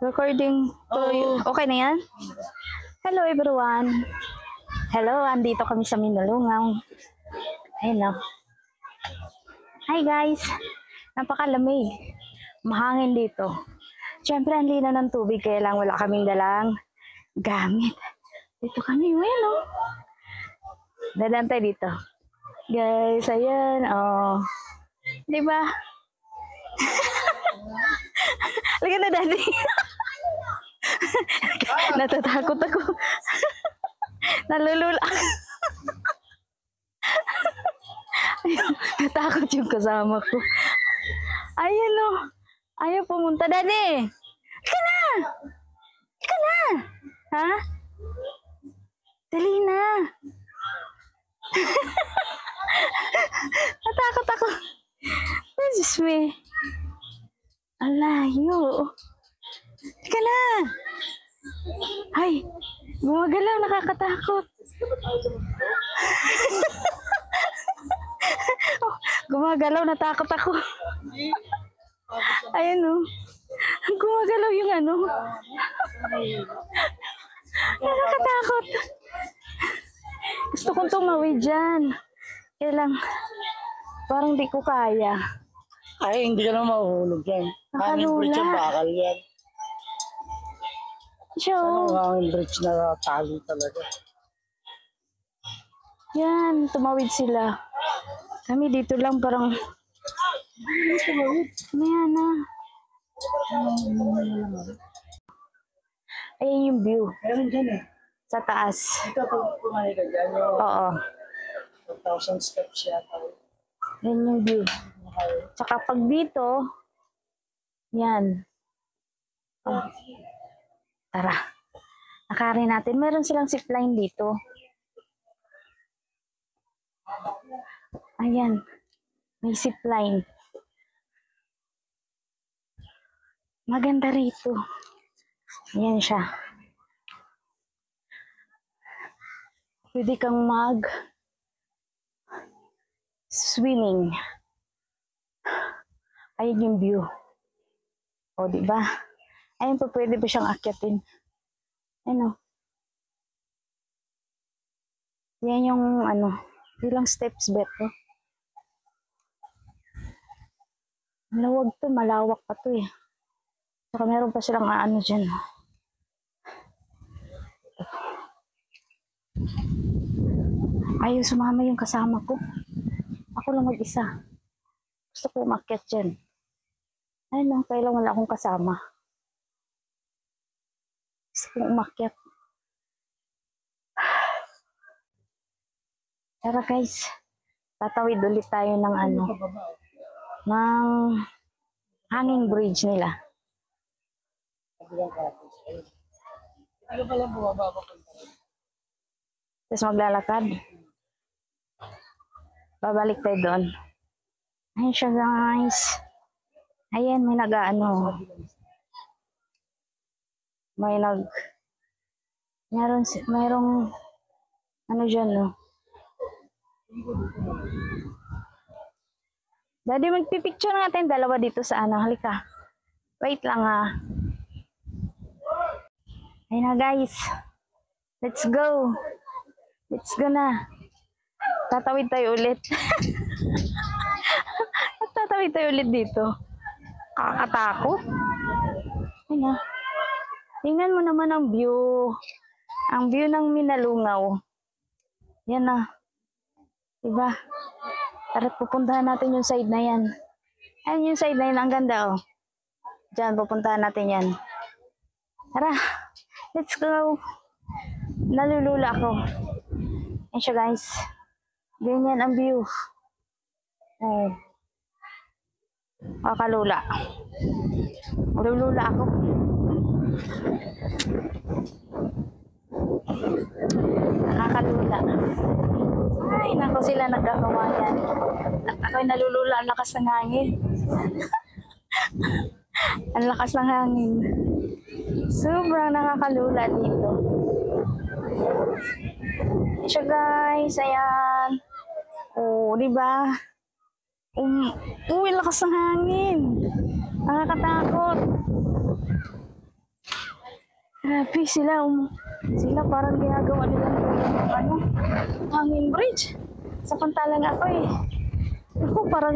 Recording. Okay na yan? Hello everyone. Hello, andito kami sa Minalungaw. Ayun o. Hi guys. Napakalamig. Mahangin dito. Siyempre, ang linaw ng tubig kaya lang wala kaming dalang gamit. Dito kami, well o. Dadaan tayo dito. Guys, ayan. Oh. Diba? Lagi na daddy. Natatakot ako. Nalulula. Natakot yung kasama ko. Ayan o. Ayaw pumunta. Daddy! Ika na! Ika na! Ha? Dali na. Natakot ako. Oh, Diyos me. Alayo. Ika na. Ay, gumagalaw, nakakatakot. Oh, gumagalaw, natakot ako. Ayan o. Gumagalaw yung ano. Nakakatakot. Gusto kong tumawid dyan. Kaya lang, parang di ko kaya. Ay, hindi ka na mahuhulog yan. Hanging bridge ang bakal yan. Show. Hanging bridge na tali talaga. Yan, tumawid sila. Kami dito lang parang... Ayan na. Ayan yung view. Meron dyan eh. Sa taas. Ito pag pumahay ka dyan, yung Oo. 1,000 steps yata. Yan yung view. Tsaka pag dito, yan. Oh. Tara. Nakarin natin. Meron silang zipline dito. Ayan. May zipline. Maganda rito. Ayan siya. Pwede kang swimming. Ayan yung view. O, diba? Ayan pa, pwede pa siyang akyatin. Ano? Yan yung, ilang steps beto. Malawag to, malawak pa to eh. Saka meron pa silang dyan. Ayaw sumama yung kasama ko. Ako lang mag-isa. Gusto ko umakyat dyan. Ayun lang, kailan wala akong kasama. Gusto kong umakyat. Tara guys, tatawid ulit tayo ng ng hanging bridge nila. Hindi ka pala bumaba pa. Tapos maglalakad. Babalik tayo doon. Ayun siya guys. Ayan, may mayroong dyan, no? Daddy, magpipicture natin dalawa dito sa halika. Wait lang Ayun na guys. Let's go. Let's go na. Tatawid tayo ulit. Tatawid tayo ulit dito. Kakatakot. Ayun na. Tingnan mo naman ang view. Ang view ng Minalungaw. Yan na. Diba? Tara't pupuntahan natin yung side na yan. Ayun yung side na yan. Ang ganda Diyan, pupuntahan natin yan. Tara. Let's go. Nalulula ako. Ayan siya guys. Ganyan ang view. Oh. Kakalula. Nalulula ako. Nakakalula. Ay, nako sila nagkakawayan. Ako'y nalulula. Ang lakas ng hangin. Ang lakas ng hangin. Sobrang nakakalula dito. Siya guys, ayan. Oh, di ba? Uy, lakas ng hangin. Nakakatakot. Grabe sila. Sila parang ginagawa nila ng ano, hanging bridge. Samantalang ako eh. Ako parang,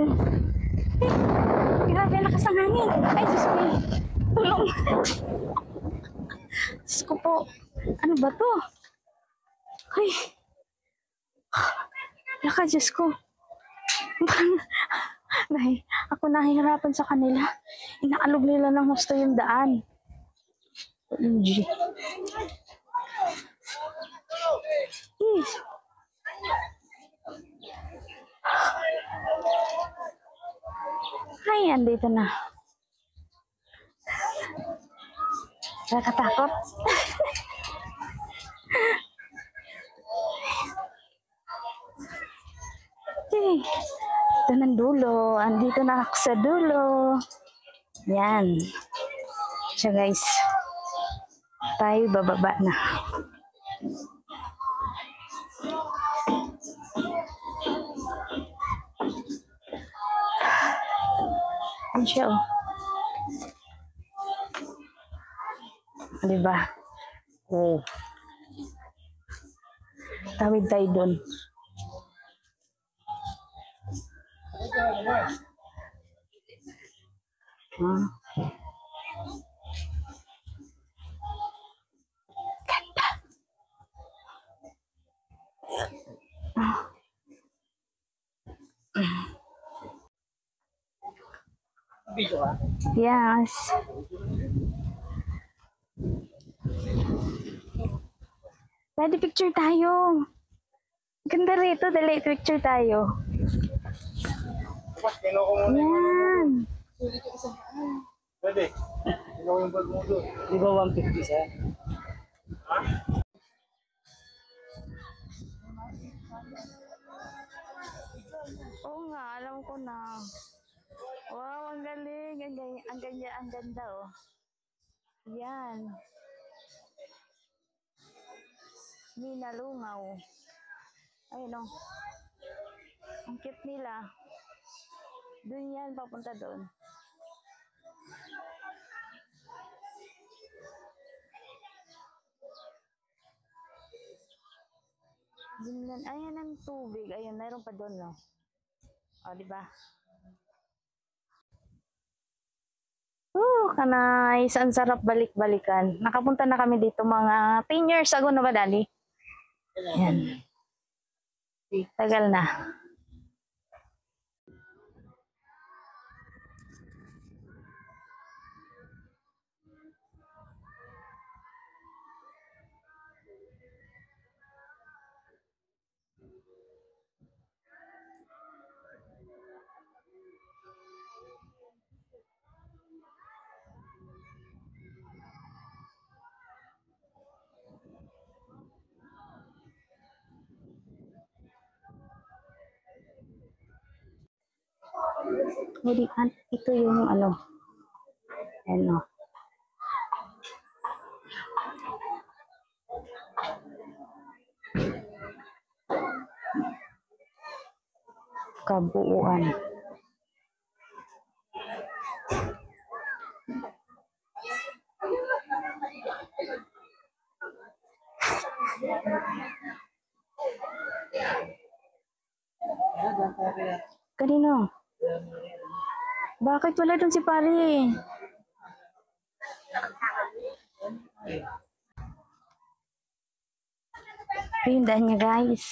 eh, grabe lakas ng hangin. Ay, Diyos ko eh. Tulong. Diyos ko po. Ano ba to? Ay. Laka, Diyos ko. Ako nahihirapan sa kanila. Inaalog nila ng husto yung daan. OMG. Yes. Ay, andito na. Nakakatakot. Okay. Ito ng dulo. Andito na ako sa dulo. Yan. Siya guys. Tayo bababa na. Yan siya oh. Diba? Oh. Tawid tayo dun. Hmm. Ganda. Video ka? Yes. Pwede picture tayo. Ganda rito. Dali, picture tayo. Yan. Pwede. Ikaw yung bag mo doon. Di ba 150 siya? Ha? Oo nga, alam ko na. Wow, ang galing. Ang ganda oh. Yan. Minalungaw. Ayun oh. Ang cute nila. Doon yan, papunta doon. Ayan ang tubig. Ayun, mayroon pa doon, no? O, diba? Kanay. Ang sarap balik-balikan. Nakapunta na kami dito mga 10 years ago na ba, Daddy? Yan. Tagal na. Ito yung ano. Ano. Kabuuan. Kanino? Bakit wala dun si Pari? Ito yung daan niya, guys.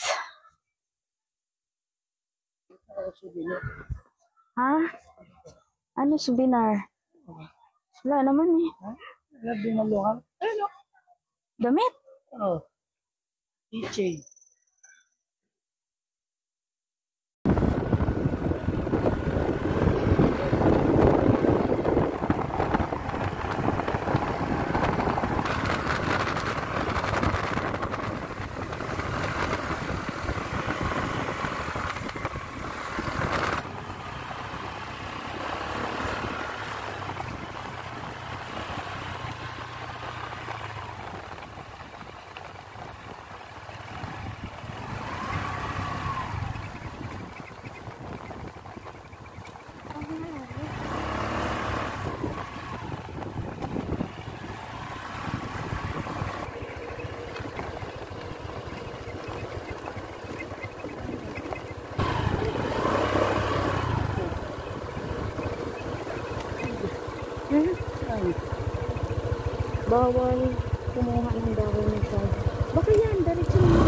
Ha? Ano souvenir? Wala naman eh. Wala binalungan. Ayun o. Damit? Oo. Keychain. Ay, Bawal kumuha ng dahon ng saging. Baka yan, diretso mo.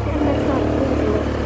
Yan, nagsaging ito.